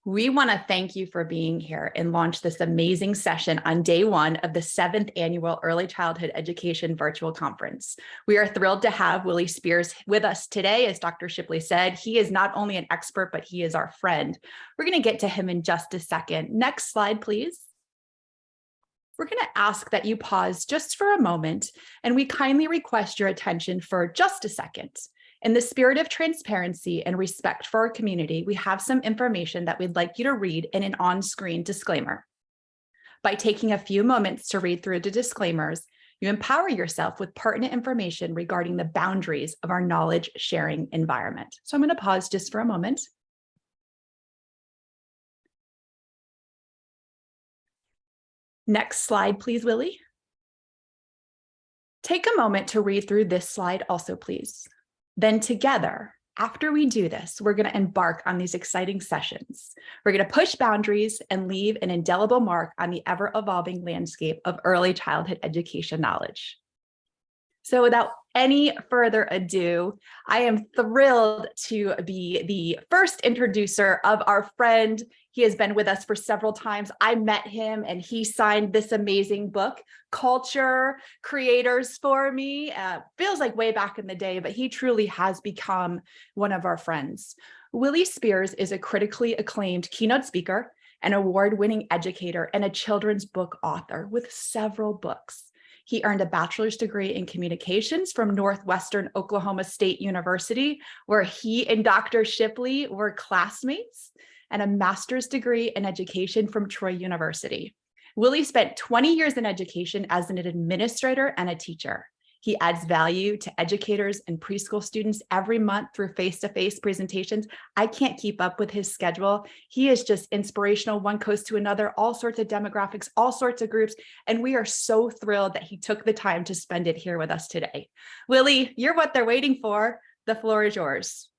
We want to thank you for being here and launch this amazing session on day one of the 7th annual Early Childhood Education Virtual Conference. We are thrilled to have Willie Spears with us today. As Dr. Shipley said, he is not only an expert, but he is our friend. We're going to get to him in just a second. Next slide, please. We're going to ask that you pause just for a moment, and we kindly request your attention for just a second. In the spirit of transparency and respect for our community, we have some information that we'd like you to read in an on-screen disclaimer. By taking a few moments to read through the disclaimers, you empower yourself with pertinent information regarding the boundaries of our knowledge sharing environment. So I'm going to pause just for a moment. Next slide, please, Willie. Take a moment to read through this slide also, please. Then together, after we do this, we're going to embark on these exciting sessions. We're going to push boundaries and leave an indelible mark on the ever-evolving landscape of early childhood education knowledge. So without any further ado, I am thrilled to be the first introducer of our friend. He has been with us for several times. I met him and he signed this amazing book, Culture Creators, for me. Feels like way back in the day, but he truly has become one of our friends. Willie Spears is a critically acclaimed keynote speaker, an award-winning educator, and a children's book author with several books. He earned a bachelor's degree in communications from Northwestern Oklahoma State University, where he and Dr. Shipley were classmates, and a master's degree in education from Troy University. Willie spent 20 years in education as an administrator and a teacher. He adds value to educators and preschool students every month through face-to-face presentations. I can't keep up with his schedule. He is just inspirational, one coast to another, all sorts of demographics, all sorts of groups. And we are so thrilled that he took the time to spend it here with us today. Willie, you're what they're waiting for. The floor is yours.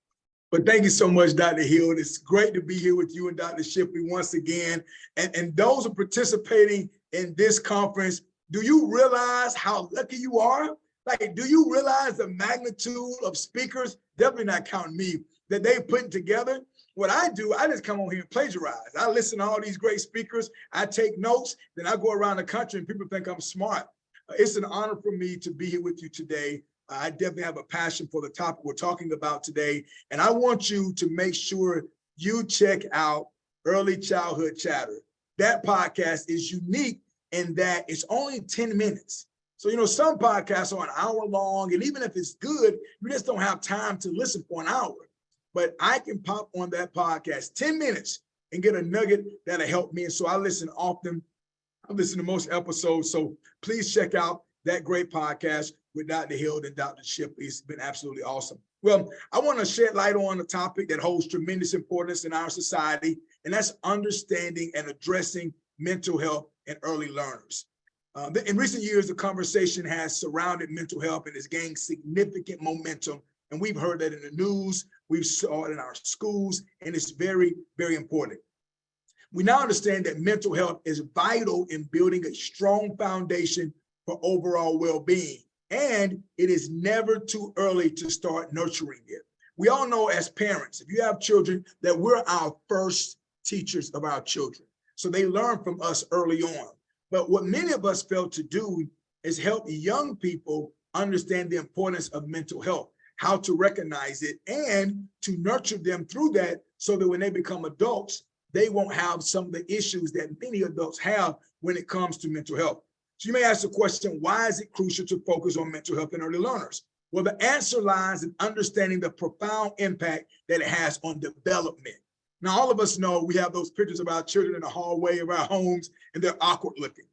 But thank you so much, Dr. Hill. It's great to be here with you and Dr. Shipley once again. And those who are participating in this conference, do you realize how lucky you are? Like, do you realize the magnitude of speakers, definitely not counting me, that they've put together? What I do, I just come on here and plagiarize. I listen to all these great speakers. I take notes, then I go around the country and people think I'm smart. It's an honor for me to be here with you today. I definitely have a passion for the topic we're talking about today. And I want you to make sure you check out Early Childhood Chapter. That podcast is unique in that it's only 10 minutes. So, you know, some podcasts are an hour long, and even if it's good, you just don't have time to listen for an hour. But I can pop on that podcast 10 minutes and get a nugget that'll help me. And so I listen often. I listen to most episodes. So please check out that great podcast with Dr. Hill and Dr. Shipley. It's been absolutely awesome. Well, I want to shed light on a topic that holds tremendous importance in our society, and that's understanding and addressing mental health in early learners. In recent years, the conversation has surrounded mental health and has gained significant momentum. And we've heard that in the news, we've saw it in our schools, and it's very, very important. We now understand that mental health is vital in building a strong foundation for overall well-being, and it is never too early to start nurturing it. We all know as parents, if you have children, that we're our first teachers of our children. So they learn from us early on. But what many of us fail to do is help young people understand the importance of mental health, how to recognize it, and to nurture them through that so that when they become adults, they won't have some of the issues that many adults have when it comes to mental health. So you may ask the question, why is it crucial to focus on mental health in early learners? Well, the answer lies in understanding the profound impact that it has on development. Now, all of us know we have those pictures of our children in the hallway of our homes, and they're awkward looking.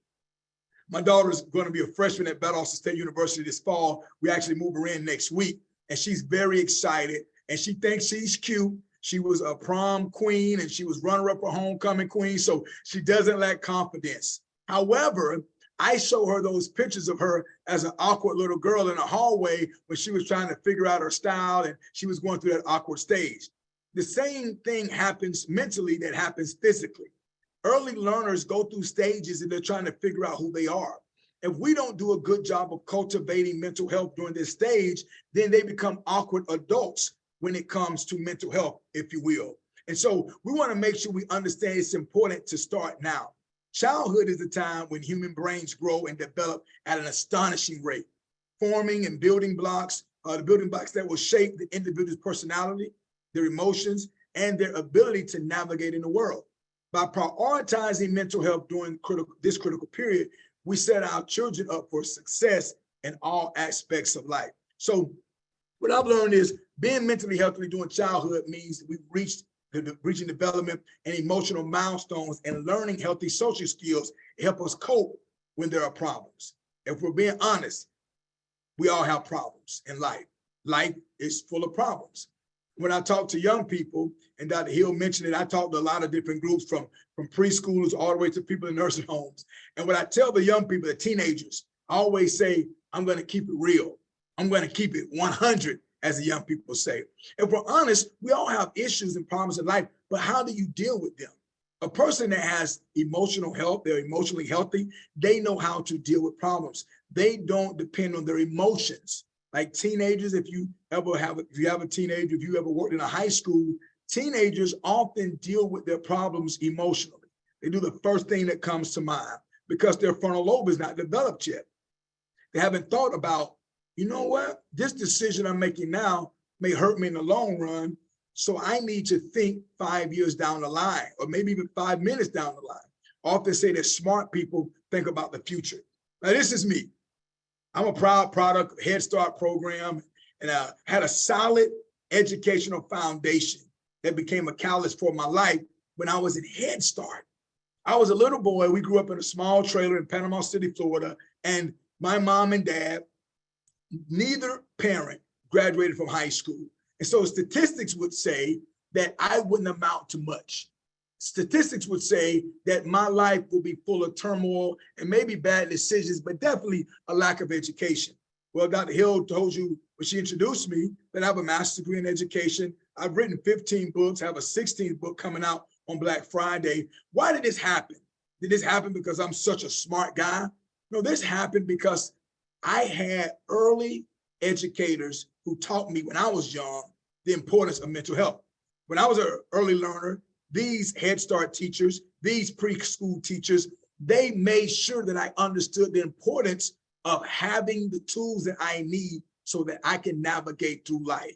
My daughter's going to be a freshman at Valdosta State University this fall. We actually move her in next week, and she's very excited, and she thinks she's cute. She was a prom queen, and she was runner-up for homecoming queen, so she doesn't lack confidence. However, I show her those pictures of her as an awkward little girl in a hallway when she was trying to figure out her style, and she was going through that awkward stage. The same thing happens mentally that happens physically. Early learners go through stages and they're trying to figure out who they are. If we don't do a good job of cultivating mental health during this stage, then they become awkward adults when it comes to mental health, if you will. And so we want to make sure we understand it's important to start now. Childhood is the time when human brains grow and develop at an astonishing rate, forming and building blocks, the building blocks that will shape the individual's personality, their emotions, and their ability to navigate in the world. By prioritizing mental health during this critical period, we set our children up for success in all aspects of life. So what I've learned is being mentally healthy during childhood means we've reaching development and emotional milestones and learning healthy social skills to help us cope when there are problems. If we're being honest, we all have problems in life. Life is full of problems. When I talk to young people, and Dr. Hill mentioned it, I talk to a lot of different groups from preschoolers all the way to people in nursing homes. And what I tell the young people, the teenagers, I always say, I'm going to keep it real. I'm going to keep it 100, as the young people say. If we're honest, we all have issues and problems in life, but how do you deal with them? A person that has emotional health, they're emotionally healthy, they know how to deal with problems. They don't depend on their emotions. Like teenagers, if you have a teenager, if you ever worked in a high school, teenagers often deal with their problems emotionally. They do the first thing that comes to mind because their frontal lobe is not developed yet. They haven't thought about, you know what, this decision I'm making now may hurt me in the long run. So I need to think 5 years down the line, or maybe even 5 minutes down the line. I often say that smart people think about the future. Now, this is me. I'm a proud product of Head Start program, and I had a solid educational foundation that became a catalyst for my life when I was in Head Start. I was a little boy. We grew up in a small trailer in Panama City, Florida, and my mom and dad, neither parent graduated from high school. And so statistics would say that I wouldn't amount to much. Statistics would say that my life will be full of turmoil and maybe bad decisions, but definitely a lack of education. Well, Dr. Hill told you when she introduced me that I have a master's degree in education. I've written 15 books, I have a 16th book coming out on Black Friday. Why did this happen? Did this happen because I'm such a smart guy? No, this happened because I had early educators who taught me when I was young the importance of mental health. When I was an early learner, these Head Start teachers, these preschool teachers, they made sure that I understood the importance of having the tools that I need so that I can navigate through life.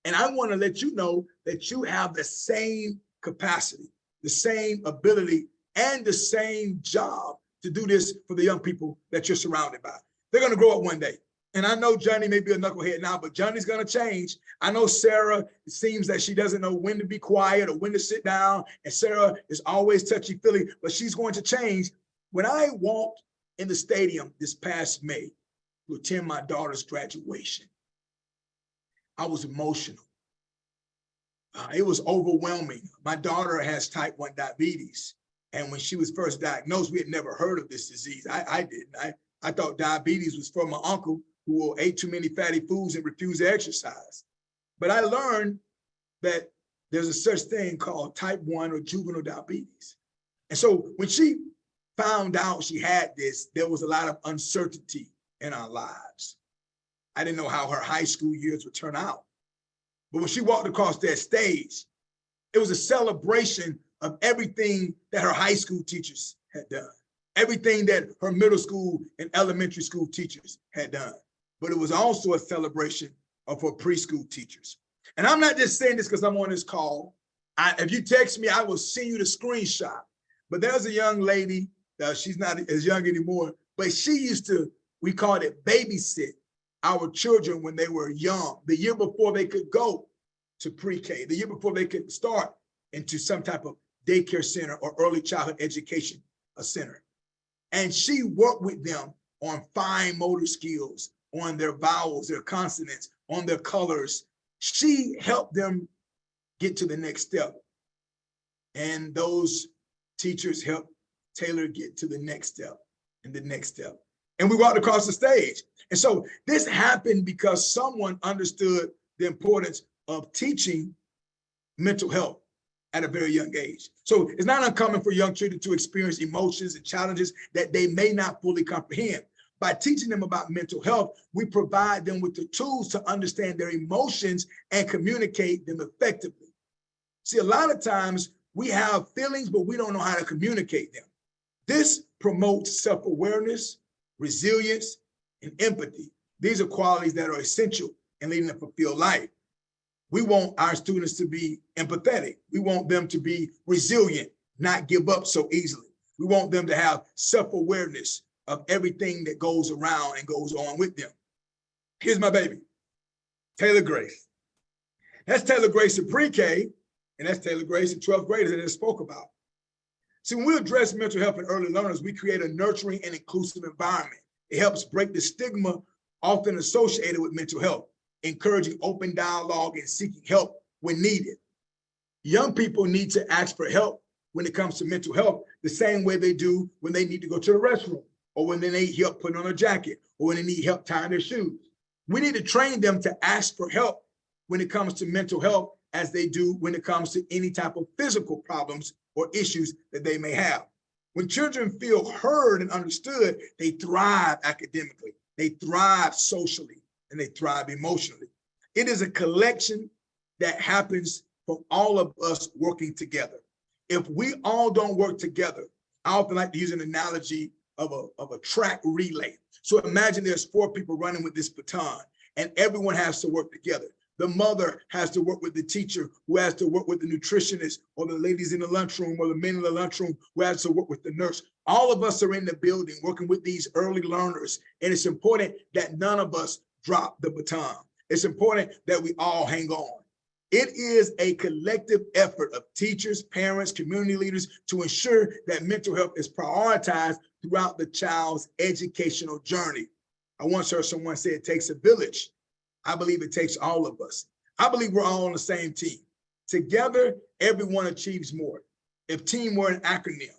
And I want to let you know that you have the same capacity, the same ability, and the same job to do this for the young people that you're surrounded by. They're going to grow up one day. And I know Johnny may be a knucklehead now, but Johnny's going to change. I know Sarah, it seems that she doesn't know when to be quiet or when to sit down. And Sarah is always touchy-feely, but she's going to change. When I walked in the stadium this past May to attend my daughter's graduation, I was emotional. It was overwhelming. My daughter has type 1 diabetes. And when she was first diagnosed, we had never heard of this disease. I didn't. I thought diabetes was from my uncle who ate too many fatty foods and refused to exercise. But I learned that there's a such thing called type 1 or juvenile diabetes. And so when she found out she had this, there was a lot of uncertainty in our lives. I didn't know how her high school years would turn out. But when she walked across that stage, it was a celebration of everything that her high school teachers had done, everything that her middle school and elementary school teachers had done. But it was also a celebration of her preschool teachers. And I'm not just saying this because I'm on this call. If you text me, I will send you the screenshot. But there's a young lady, she's not as young anymore, but she used to, we called it babysit our children when they were young, the year before they could go to pre-K, the year before they could start into some type of daycare center or early childhood education center. And she worked with them on fine motor skills, on their vowels, their consonants, on their colors. She helped them get to the next step. And those teachers helped Taylor get to the next step and the next step. And we walked across the stage. And so this happened because someone understood the importance of teaching mental health at a very young age. So it's not uncommon for young children to experience emotions and challenges that they may not fully comprehend. By teaching them about mental health, we provide them with the tools to understand their emotions and communicate them effectively. See, a lot of times we have feelings, but we don't know how to communicate them. This promotes self-awareness, resilience, and empathy. These are qualities that are essential in leading a fulfilled life. We want our students to be empathetic. We want them to be resilient, not give up so easily. We want them to have self-awareness of everything that goes around and goes on with them. Here's my baby, Taylor Grace. That's Taylor Grace in pre-K, and that's Taylor Grace in 12th graders that I spoke about. See, when we address mental health in early learners, we create a nurturing and inclusive environment. It helps break the stigma often associated with mental health, encouraging open dialogue and seeking help when needed. Young people need to ask for help when it comes to mental health the same way they do when they need to go to the restroom, or when they need help putting on a jacket, or when they need help tying their shoes. We need to train them to ask for help when it comes to mental health as they do when it comes to any type of physical problems or issues that they may have. When children feel heard and understood, they thrive academically, they thrive socially, and they thrive emotionally. It is a collection that happens from all of us working together. If we all don't work together, I often like to use an analogy of a track relay. So imagine there's 4 people running with this baton, and everyone has to work together. The mother has to work with the teacher, who has to work with the nutritionist, or the ladies in the lunchroom, or the men in the lunchroom, who has to work with the nurse. All of us are in the building working with these early learners, and it's important that none of us drop the baton. It's important that we all hang on. It is a collective effort of teachers, parents, community leaders to ensure that mental health is prioritized throughout the child's educational journey. I once heard someone say it takes a village. I believe it takes all of us. I believe we're all on the same team. Together, everyone achieves more. If team were an acronym,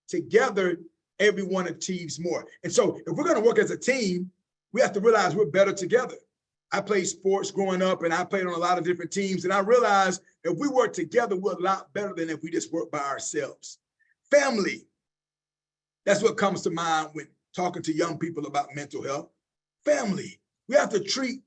together, everyone achieves more. And so if we're going to work as a team, we have to realize we're better together. I played sports growing up, and I played on a lot of different teams, and I realized if we work together, we're a lot better than if we just work by ourselves. Family, that's what comes to mind when talking to young people about mental health. Family, we have to treat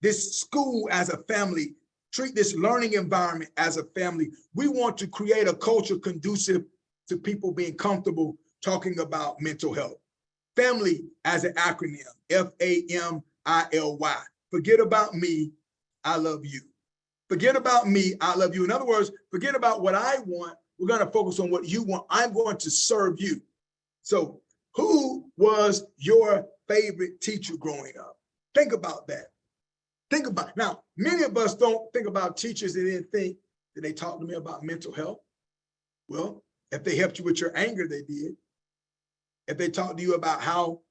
this school as a family, treat this learning environment as a family. We want to create a culture conducive to people being comfortable talking about mental health. Family as an acronym, F-A-M-I-L-Y. Forget about me, I love you. Forget about me, I love you. In other words, forget about what I want. We're going to focus on what you want. I'm going to serve you. So who was your favorite teacher growing up? Think about that. Think about it. Now, many of us don't think about teachers that didn't think that they talked to me about mental health. Well, if they helped you with your anger, they did. If they talked to you about how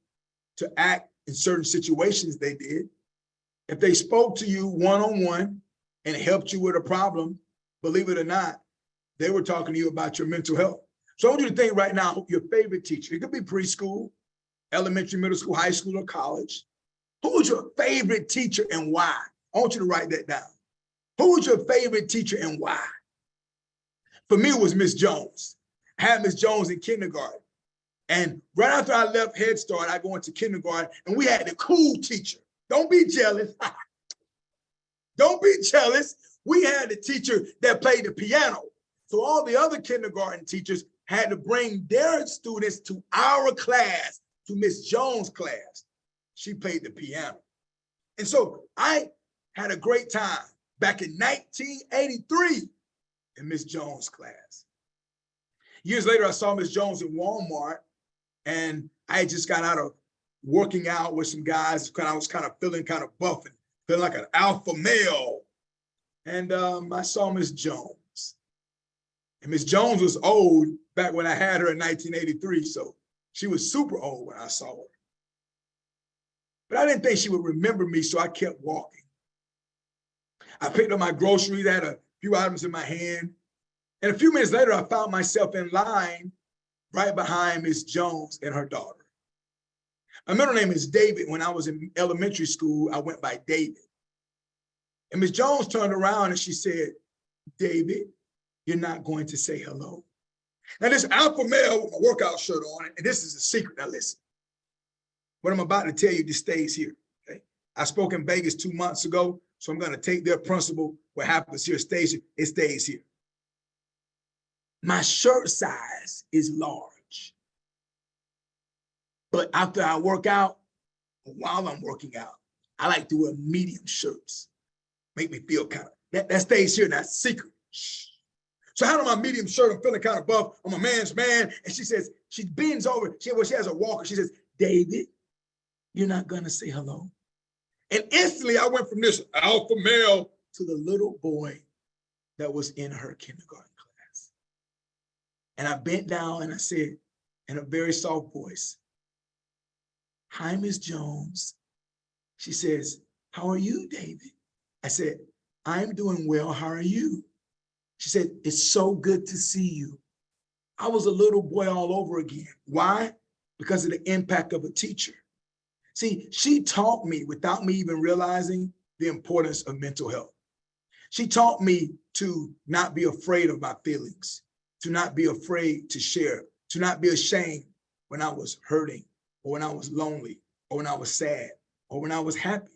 to act in certain situations, they did. If they spoke to you one-on-one and helped you with a problem, believe it or not, they were talking to you about your mental health. So I want you to think right now, your favorite teacher. It could be preschool, elementary, middle school, high school, or college. Who was your favorite teacher and why? I want you to write that down. Who was your favorite teacher and why? For me, it was Miss Jones. I had Miss Jones in kindergarten. And right after I left Head Start, I go into kindergarten, and we had the cool teacher. Don't be jealous. Don't be jealous. We had the teacher that played the piano. So all the other kindergarten teachers had to bring their students to our class, to Miss Jones' class. She played the piano. And so I had a great time back in 1983 in Miss Jones' class. Years later, I saw Miss Jones in Walmart, and I had just got out of working out with some guys. I was kind of feeling kind of buff and feeling like an alpha male. And I saw Miss Jones. And Miss Jones was old back when I had her in 1983. So she was super old when I saw her. But I didn't think she would remember me, so I kept walking. I picked up my groceries, I had a few items in my hand. And a few minutes later, I found myself in line right behind Miss Jones and her daughter. My middle name is David. When I was in elementary school, I went by David. And Miss Jones turned around and she said, David, you're not going to say hello. Now this alpha male with my workout shirt on, and this is a secret, now listen. What I'm about to tell you, this stays here, okay? I spoke in Vegas 2 months ago, so I'm gonna take their principle, what happens here stays here, it stays here. My shirt size is large. But after I work out, while I'm working out, I like to wear medium shirts. Make me feel kind of, that stays here, that's secret. Shh. So I had on my medium shirt, I'm feeling kind of buff, I'm a man's man. And she says, she bends over, she has a walker. She says, David, you're not gonna say hello. And instantly I went from this alpha male to the little boy that was in her kindergarten class. And I bent down and I said in a very soft voice, hi, Miss Jones. She says, how are you, David? I said, I'm doing well, how are you? She said, it's so good to see you. I was a little boy all over again. Why? Because of the impact of a teacher. See, she taught me without me even realizing the importance of mental health. She taught me to not be afraid of my feelings, to not be afraid to share, to not be ashamed when I was hurting, or when I was lonely, or when I was sad, or when I was happy.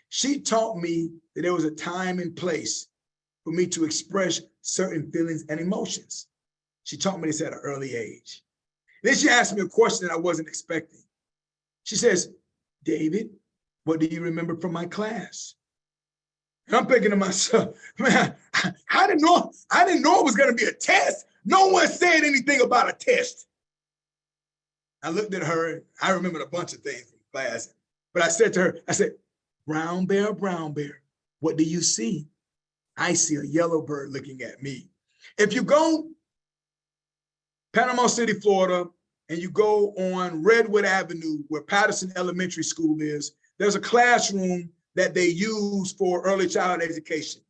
She taught me that there was a time and place for me to express certain feelings and emotions. She taught me this at an early age. Then she asked me a question that I wasn't expecting. She says, David, what do you remember from my class? And I'm thinking to myself, man, I didn't know it was going to be a test. No one said anything about a test. I looked at her, and I remembered a bunch of things from class, but I said to her, I said, brown bear, what do you see? I see a yellow bird looking at me. If you go Panama City, Florida, and you go on Redwood Avenue where Patterson Elementary School is, there's a classroom that they use for early childhood education.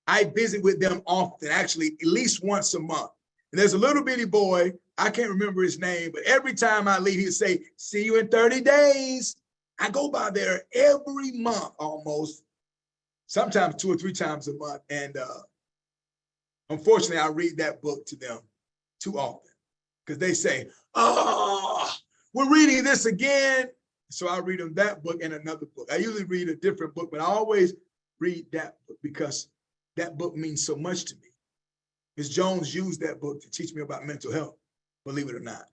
I visit with them often, actually at least once a month. And there's a little bitty boy, I can't remember his name, but every time I leave, he'd say, see you in 30 days. I go by there every month almost, sometimes 2 or 3 times a month. And unfortunately, I read that book to them too often because they say, oh, we're reading this again. So I read them that book and another book. I usually read a different book, but I always read that book because that book means so much to me. Ms. Jones used that book to teach me about mental health, believe it or not.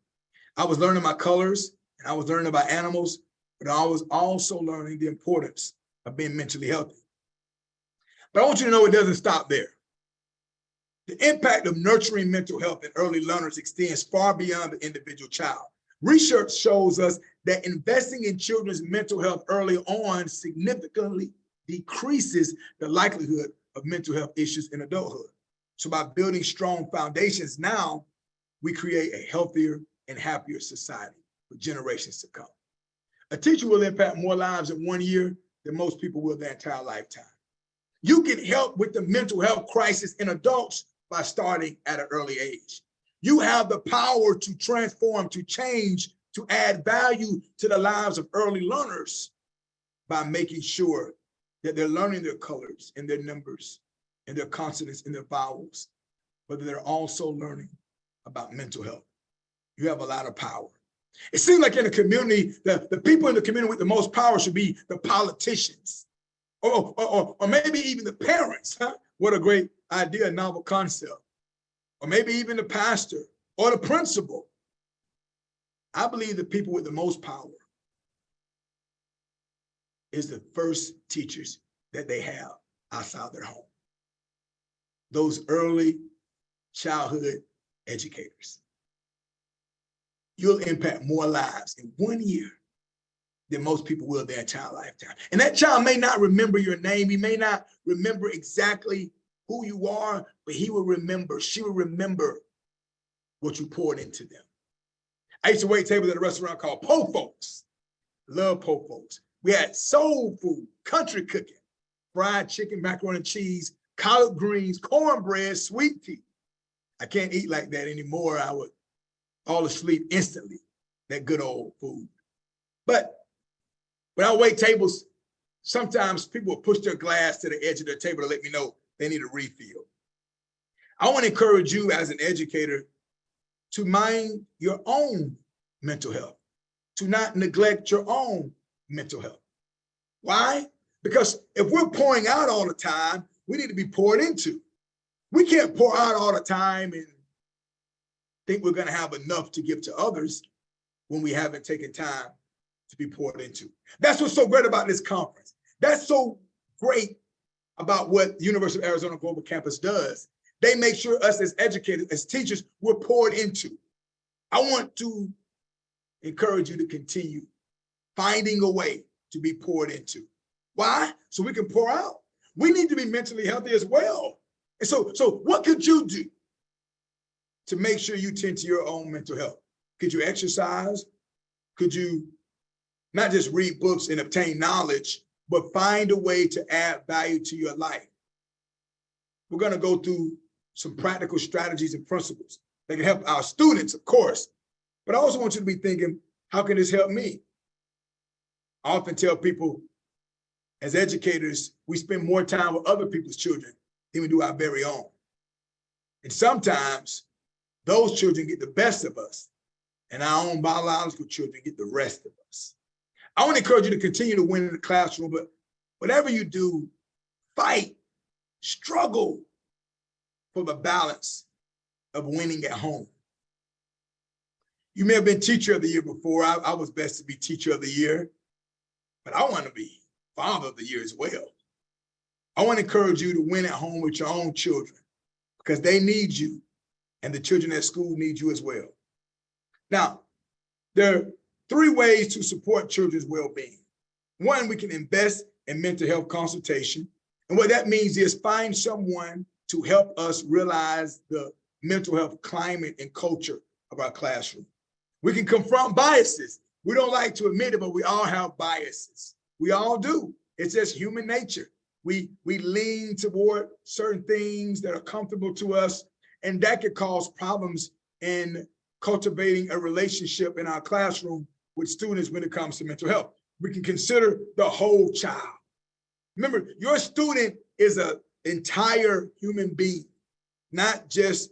I was learning my colors and I was learning about animals, but I was also learning the importance of being mentally healthy. But I want you to know it doesn't stop there. The impact of nurturing mental health in early learners extends far beyond the individual child. Research shows us that investing in children's mental health early on significantly decreases the likelihood of mental health issues in adulthood. So by building strong foundations now, we create a healthier and happier society for generations to come. A teacher will impact more lives in 1 year than most people will their entire lifetime. You can help with the mental health crisis in adults by starting at an early age. You have the power to transform, to change, to add value to the lives of early learners by making sure that they're learning their colors and their numbers and their consonants and their vowels, but they're also learning about mental health. You have a lot of power. It seems like in the community, the people in the community with the most power should be the politicians, or maybe even the parents. Huh? What a great idea, a novel concept. Or maybe even the pastor or the principal. I believe the people with the most power is the first teachers that they have outside their home. Those early childhood educators. You'll impact more lives in 1 year than most people will their entire lifetime. And that child may not remember your name. He may not remember exactly who you are, but he will remember, she will remember what you poured into them. I used to wait tables at a restaurant called Po Folks. Love Po Folks. We had soul food, country cooking, fried chicken, macaroni and cheese, collard greens, cornbread, sweet tea. I can't eat like that anymore. I would fall asleep instantly, that good old food. But when I wait tables, sometimes people will push their glass to the edge of their table to let me know they need a refill. I want to encourage you as an educator to mind your own mental health, to not neglect your own mental health. Why? Because if we're pouring out all the time, we need to be poured into. We can't pour out all the time and think we're going to have enough to give to others when we haven't taken time to be poured into. That's what's so great about this conference. That's so great about what the University of Arizona Global Campus does. They make sure us as educators, as teachers, we're poured into. I want to encourage you to continue finding a way to be poured into. Why? So we can pour out. We need to be mentally healthy as well. And so what could you do to make sure you tend to your own mental health? Could you exercise? Could you not just read books and obtain knowledge, but find a way to add value to your life? We're going to go through some practical strategies and principles that can help our students, of course, but I also want you to be thinking, how can this help me? I often tell people, as educators, we spend more time with other people's children than we do our very own. And sometimes those children get the best of us, and our own biological children get the rest of us. I want to encourage you to continue to win in the classroom, but whatever you do, fight, struggle for the balance of winning at home. You may have been teacher of the year before. I was best to be teacher of the year, but I want to be father of the year as well. I want to encourage you to win at home with your own children because they need you and the children at school need you as well. Now, there are 3 ways to support children's well-being. 1, we can invest in mental health consultation. And what that means is find someone to help us realize the mental health climate and culture of our classroom. We can confront biases. We don't like to admit it, but we all have biases. We all do. It's just human nature. We lean toward certain things that are comfortable to us, and that could cause problems in cultivating a relationship in our classroom with students when it comes to mental health. We can consider the whole child. Remember, your student is an entire human being, not just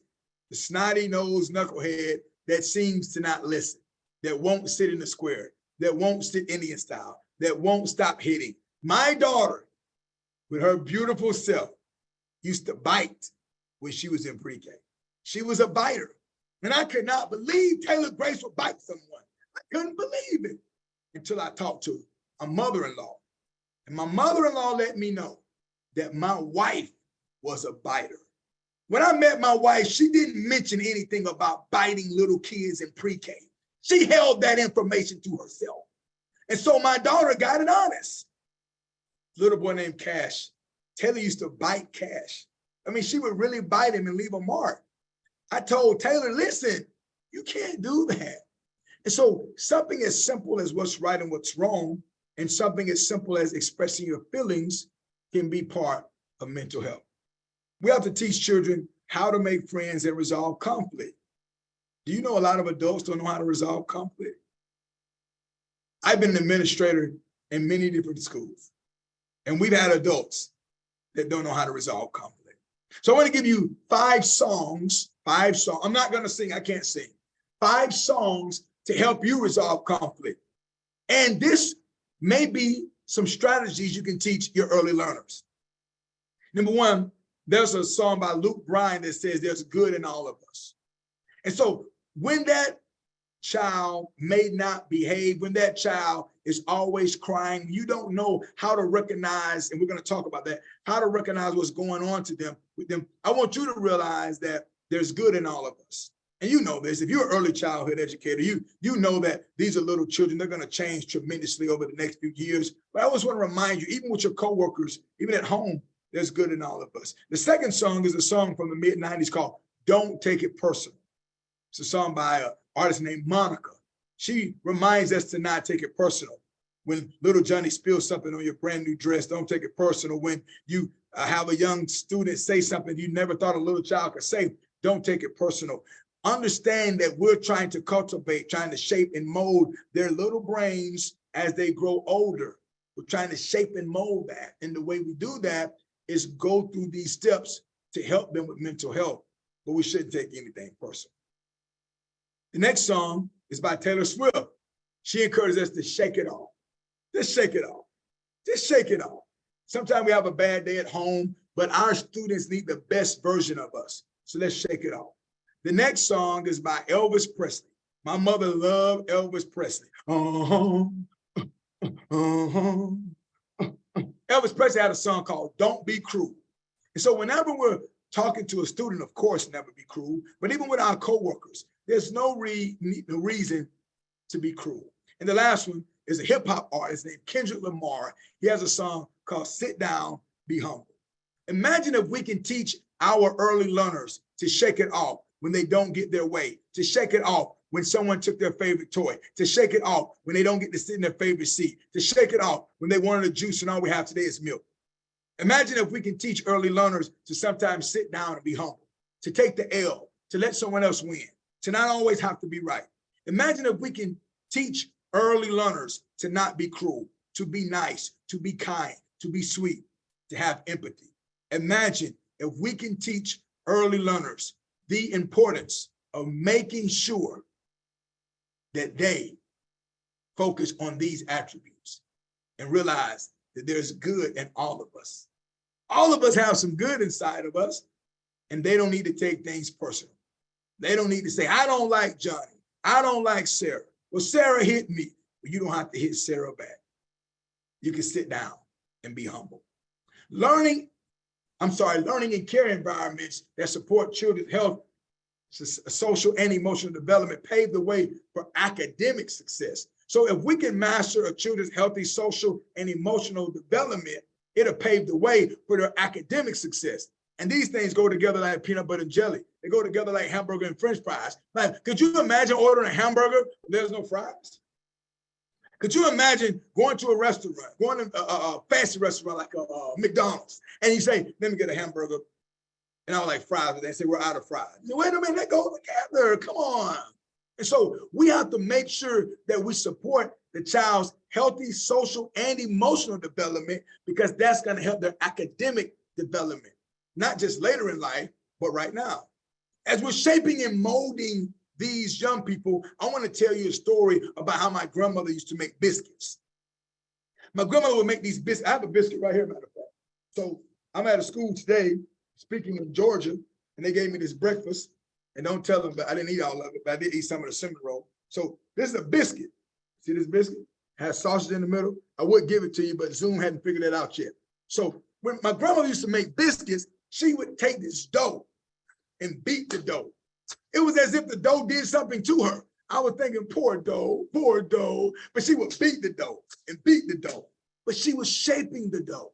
the snotty-nosed knucklehead that seems to not listen, that won't sit in the square, that won't sit Indian style, that won't stop hitting. My daughter, with her beautiful self, used to bite when she was in pre-K. She was a biter. And I could not believe Taylor Grace would bite someone. I couldn't believe it until I talked to a mother-in-law. And my mother-in-law let me know that my wife was a biter. When I met my wife, she didn't mention anything about biting little kids in pre-K. She held that information to herself. And so my daughter got it honest. Little boy named Cash. Taylor used to bite Cash. I mean, she would really bite him and leave a mark. I told Taylor, listen, you can't do that. And so something as simple as what's right and what's wrong, and something as simple as expressing your feelings can be part of mental health. We have to teach children how to make friends and resolve conflict. Do you know a lot of adults don't know how to resolve conflict? I've been an administrator in many different schools, and we've had adults that don't know how to resolve conflict. So I want to give you 5 songs. I'm not going to sing. I can't sing. 5 songs to help you resolve conflict. And this may be some strategies you can teach your early learners. Number 1, there's a song by Luke Bryan that says there's good in all of us. And so when that child may not behave, when that child is always crying, you don't know how to recognize, and we're going to talk about that, how to recognize what's going on with them. I want you to realize that there's good in all of us. And you know this, if you're an early childhood educator, you know that these are little children. They're going to change tremendously over the next few years. But I always want to remind you, even with your coworkers, even at home, there's good in all of us. The second song is a song from the mid-90s called Don't Take It Personal. It's a song by an artist named Monica. She reminds us to not take it personal. When little Johnny spills something on your brand new dress, don't take it personal. When you have a young student say something you never thought a little child could say, don't take it personal. Understand that we're trying to cultivate, trying to shape and mold their little brains as they grow older. We're trying to shape and mold that. And the way we do that is go through these steps to help them with mental health, but we shouldn't take anything personal. The next song is by Taylor Swift. She encourages us to shake it off. Just shake it off. Just shake it off. Sometimes we have a bad day at home, but our students need the best version of us. So let's shake it off. The next song is by Elvis Presley. My mother loved Elvis Presley. Elvis Presley had a song called Don't Be Cruel. And so whenever we're talking to a student, of course, never be cruel, but even with our coworkers, there's no reason to be cruel. And the last one is a hip hop artist named Kendrick Lamar. He has a song called Sit Down, Be Humble. Imagine if we can teach our early learners to shake it off when they don't get their way, to shake it off when someone took their favorite toy, to shake it off when they don't get to sit in their favorite seat, to shake it off when they wanted a juice and all we have today is milk. Imagine if we can teach early learners to sometimes sit down and be humble, to take the L, to let someone else win, to not always have to be right. Imagine if we can teach early learners to not be cruel, to be nice, to be kind, to be sweet, to have empathy. Imagine if we can teach early learners the importance of making sure that they focus on these attributes and realize that there's good in all of us. All of us have some good inside of us, and they don't need to take things personal. They don't need to say, I don't like Johnny. I don't like Sarah. Well, Sarah hit me. But you don't have to hit Sarah back. You can sit down and be humble. Learning in care environments that support children's health, social and emotional development pave the way for academic success. So if we can master a children's healthy social and emotional development, it'll pave the way for their academic success. And these things go together like peanut butter and jelly. They go together like hamburger and French fries. Like, could you imagine ordering a hamburger when there's no fries? Could you imagine going to a restaurant, going to a fancy restaurant like a McDonald's, and you say, let me get a hamburger, and I would like fries, but they say, we're out of fries. Wait a minute, let go together, come on. And so we have to make sure that we support the child's healthy social and emotional development, because that's gonna help their academic development, not just later in life, but right now. As we're shaping and molding these young people, I want to tell you a story about how my grandmother used to make biscuits. My grandmother would make these biscuits. I have a biscuit right here, matter of fact. So I'm at a school today, speaking in Georgia, and they gave me this breakfast. And don't tell them, but I didn't eat all of it, but I did eat some of the cinnamon roll. So this is a biscuit. See this biscuit? It has sausage in the middle. I would give it to you, but Zoom hadn't figured that out yet. So when my grandmother used to make biscuits, she would take this dough and beat the dough. It was as if the dough did something to her. I was thinking, poor dough, but she would beat the dough and beat the dough, but she was shaping the dough.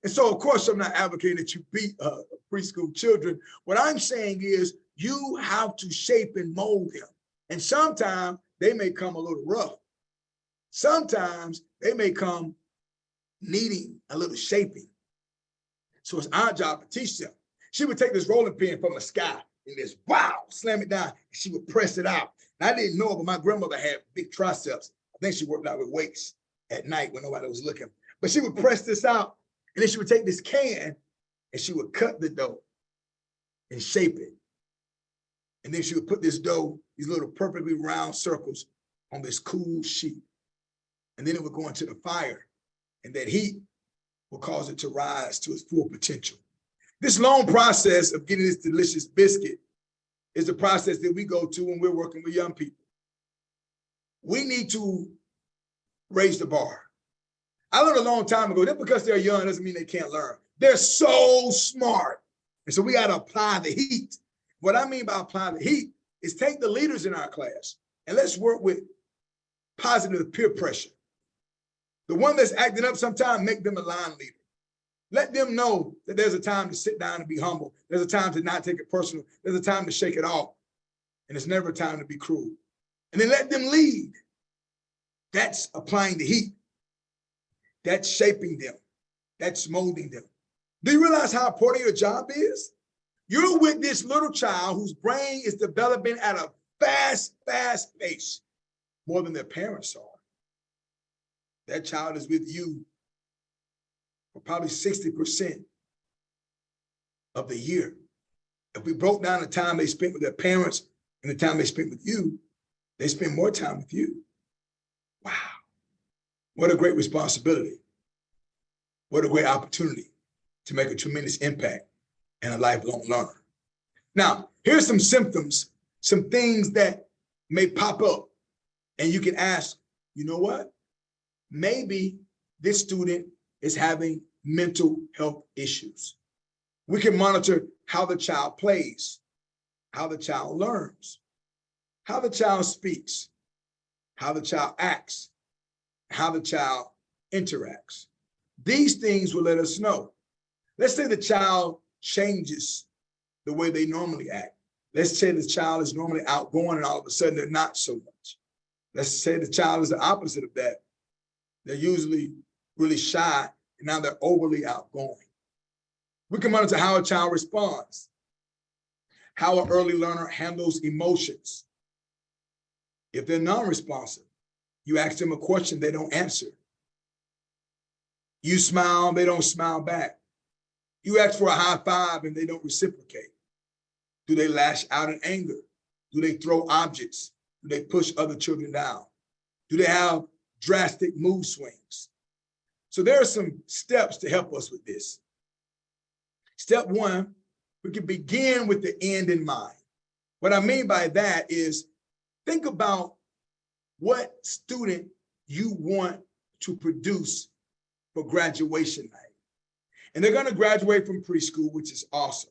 And so, of course, I'm not advocating that you beat preschool children. What I'm saying is you have to shape and mold them. And sometimes they may come a little rough. Sometimes they may come needing a little shaping. So it's our job to teach them. She would take this rolling pin from the sky and just, wow, slam it down, and she would press it out. And I didn't know it, but my grandmother had big triceps. I think she worked out with weights at night when nobody was looking. But she would press this out, and then she would take this can, and she would cut the dough and shape it. And then she would put this dough, these little perfectly round circles, on this cool sheet. And then it would go into the fire, and that heat will cause it to rise to its full potential. This long process of getting this delicious biscuit is the process that we go to when we're working with young people. We need to raise the bar. I learned a long time ago that because they're young doesn't mean they can't learn. They're so smart. And so we got to apply the heat. What I mean by apply the heat is take the leaders in our class and let's work with positive peer pressure. The one that's acting up sometimes, make them a line leader. Let them know that there's a time to sit down and be humble. There's a time to not take it personal. There's a time to shake it off. And it's never a time to be cruel. And then let them lead. That's applying the heat. That's shaping them. That's molding them. Do you realize how important your job is? You're with this little child whose brain is developing at a fast pace, more than their parents are. That child is with you for probably 60% of the year. If we broke down the time they spent with their parents and the time they spent with you, they spend more time with you. Wow. What a great responsibility. What a great opportunity to make a tremendous impact and a lifelong learner. Now, here's some symptoms, some things that may pop up, and you can ask, you know what? Maybe this student is having mental health issues. We can monitor how the child plays, how the child learns, how the child speaks, how the child acts, how the child interacts. These things will let us know. Let's say the child changes the way they normally act. Let's say the child is normally outgoing and all of a sudden they're not so much. Let's say the child is the opposite of that. They're usually really shy and now they're overly outgoing. We can monitor how a child responds, how an early learner handles emotions. If they're non-responsive, you ask them a question, they don't answer. You smile, they don't smile back. You ask for a high five and they don't reciprocate. Do they lash out in anger? Do they throw objects? Do they push other children down? Do they have drastic mood swings? So there are some steps to help us with this. Step one, we can begin with the end in mind. What I mean by that is think about what student you want to produce for graduation night. And they're going to graduate from preschool, which is awesome.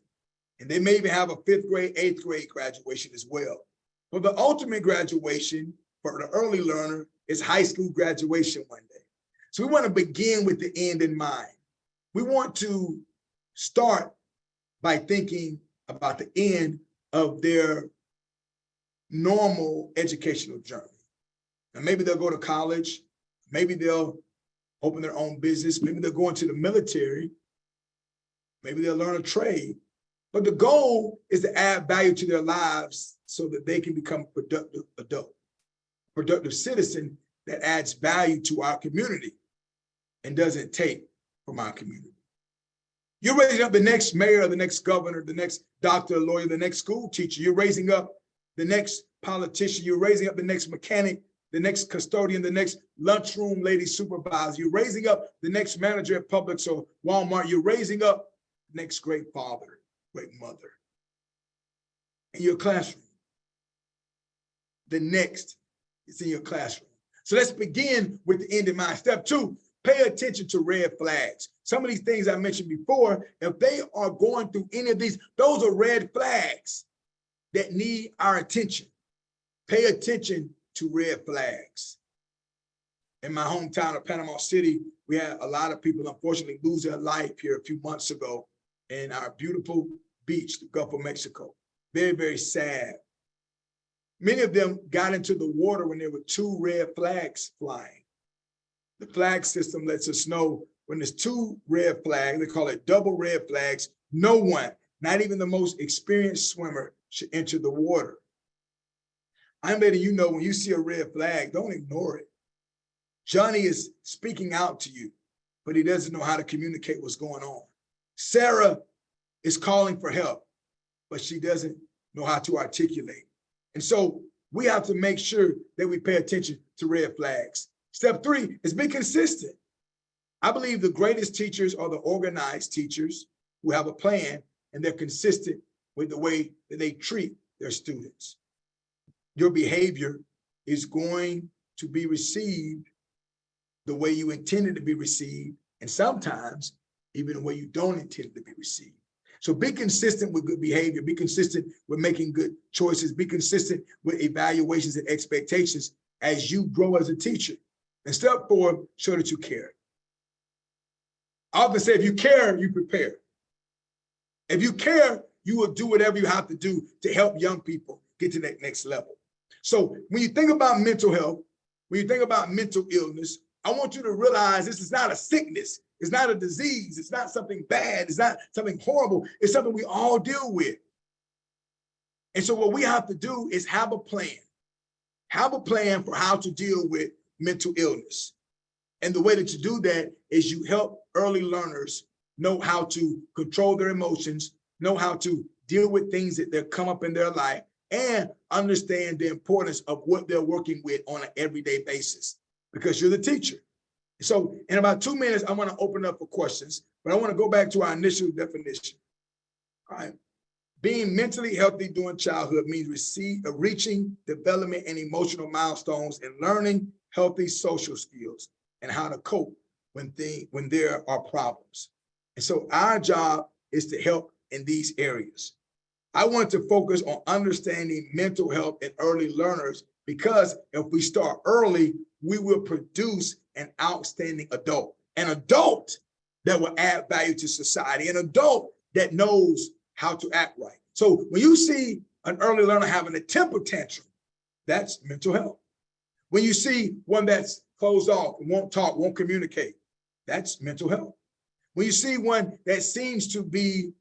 And they may even have a 5th grade, 8th grade graduation as well. But the ultimate graduation for the early learner is high school graduation one day. So we want to begin with the end in mind. We want to start by thinking about the end of their normal educational journey. And maybe they'll go to college, maybe they'll open their own business, maybe they'll go into the military, maybe they'll learn a trade. But the goal is to add value to their lives so that they can become a productive adult, productive citizen that adds value to our community and doesn't take from our community. You're raising up the next mayor, the next governor, the next doctor, lawyer, the next school teacher. You're raising up the next politician. You're raising up the next mechanic, the next custodian, the next lunchroom lady supervisor. You're raising up the next manager at Publix or Walmart. You're raising up the next great father, great mother in your classroom. The next is in your classroom. So let's begin with the end in mind. Step two, pay attention to red flags. Some of these things I mentioned before, if they are going through any of these, those are red flags that need our attention. Pay attention to red flags. In my hometown of Panama City, we had a lot of people unfortunately lose their life here a few months ago in our beautiful beach, the Gulf of Mexico. Very, very sad. Many of them got into the water when there were 2 red flags flying. The flag system lets us know when there's 2 red flags, they call it double red flags, no one, not even the most experienced swimmer, should enter the water. I'm letting you know when you see a red flag, don't ignore it. Johnny is speaking out to you, but he doesn't know how to communicate what's going on. Sarah is calling for help, but she doesn't know how to articulate. And so we have to make sure that we pay attention to red flags. Step 3 is be consistent. I believe the greatest teachers are the organized teachers who have a plan and they're consistent with the way that they treat their students. Your behavior is going to be received the way you intended to be received, and sometimes even the way you don't intend to be received. So be consistent with good behavior, be consistent with making good choices, be consistent with evaluations and expectations as you grow as a teacher. And step 4, show that you care. I often say, if you care, you prepare. If you care, you will do whatever you have to do to help young people get to that next level. So when you think about mental health, when you think about mental illness, I want you to realize this is not a sickness. It's not a disease. It's not something bad. It's not something horrible. It's something we all deal with. And so what we have to do is have a plan. Have a plan for how to deal with mental illness. And the way that you do that is you help early learners know how to control their emotions, know how to deal with things that come up in their life, and understand the importance of what they're working with on an everyday basis, because you're the teacher. So in about 2 minutes, I want to open up for questions, but I want to go back to our initial definition. All right. Being mentally healthy during childhood means reaching development and emotional milestones and learning healthy social skills and how to cope when there are problems. And so our job is to help in these areas. I want to focus on understanding mental health in early learners, because if we start early, we will produce an outstanding adult, an adult that will add value to society, an adult that knows how to act right. So when you see an early learner having a temper tantrum, that's mental health. When you see one that's closed off, won't talk, won't communicate, that's mental health. When you see one that seems to be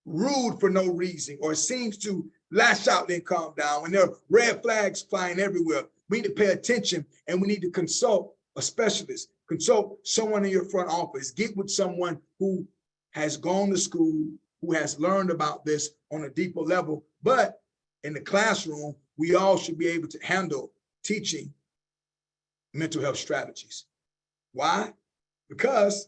rude for no reason, or seems to lash out then calm down, when there are red flags flying everywhere, we need to pay attention and we need to consult a specialist, consult someone in your front office, get with someone who has gone to school, who has learned about this on a deeper level. But in the classroom, we all should be able to handle teaching mental health strategies. Why? Because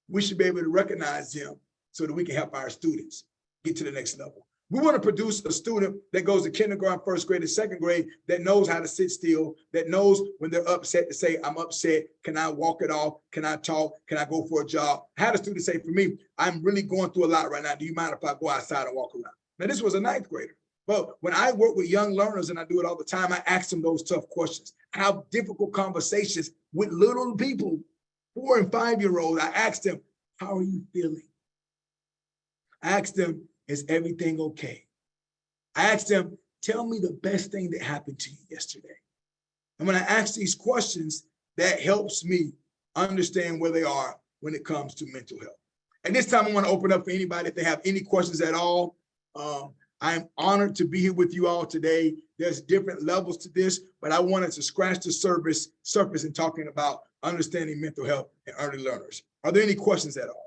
we should be able to recognize them so that we can help our students get to the next level. We want to produce a student that goes to kindergarten, first grade, and second grade, that knows how to sit still, that knows when they're upset to say, I'm upset. Can I walk it off? Can I talk? Can I go for a jog? I had a student say, for me, I'm really going through a lot right now. Do you mind if I go outside and walk around? Now, this was a ninth grader. But when I work with young learners, and I do it all the time, I ask them those tough questions. I have difficult conversations with little people, 4- and 5-year-olds. I ask them, how are you feeling? I ask them, is everything okay? I ask them, tell me the best thing that happened to you yesterday. And when I ask these questions, that helps me understand where they are when it comes to mental health. At this time, I want to open up for anybody if they have any questions at all. I'm honored to be here with you all today. There's different levels to this, but I wanted to scratch the surface in talking about understanding mental health in early learners. Are there any questions at all?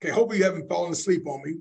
Okay, hopefully you haven't fallen asleep on me.